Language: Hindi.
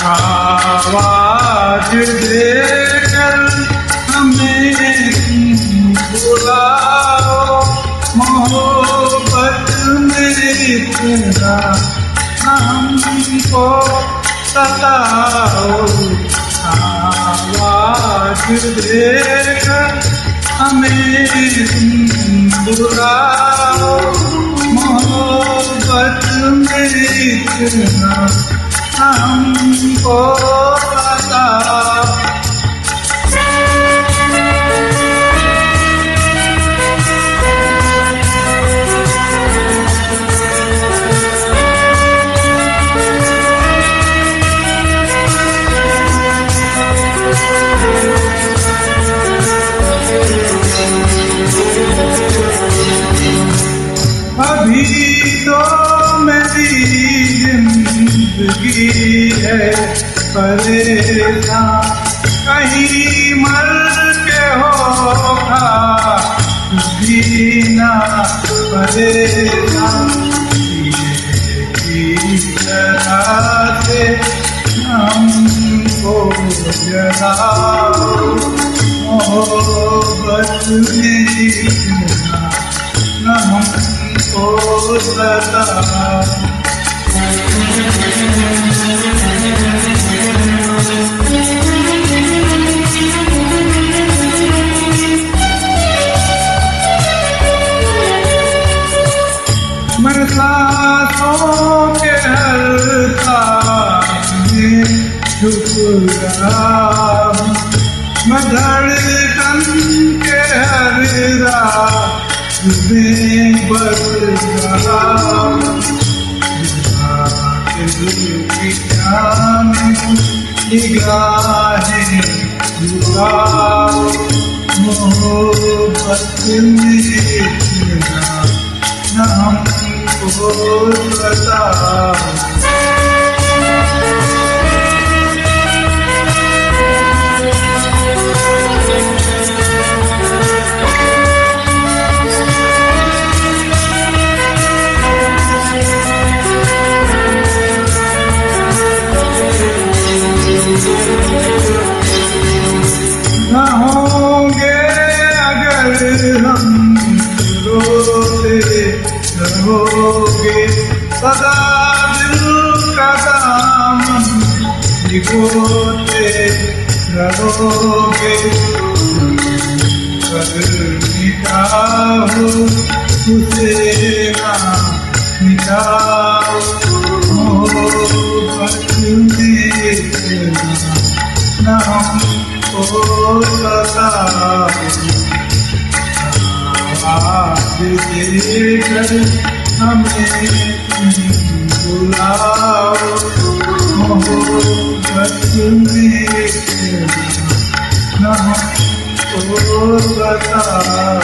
आवाज देकर हमें बुलाओ, मोहब्बत में इतना हमको सताओ। आवाज देकर हमें बुलाओ, मोहब्बत में इतना हमको बताओ। अभी तो मेरी जिंदगी है परेशान, कहीं मर के होगा भी ना परेशान। ये तरह से हमको जगाओ, मोहब्बत में इतना हमको सताओ। मैं सांसों के हर तार में झुक रहा हूँ, मैं धड़कन के हर रात में बस रहा हूँ। निगाहें झुकाओ, मोहब्बत में इतना न हमको बताओ। न होंगे अगर हम रोते रहोगे, सदा दिल का दामन भिगोते रहोगे। कर मिटाओ उसे ना मिटाओ, मोहब्बत में न हमको सताओ। आवाज देकर हमें बुलाओ, मोहब्बत में न हमको सताओ।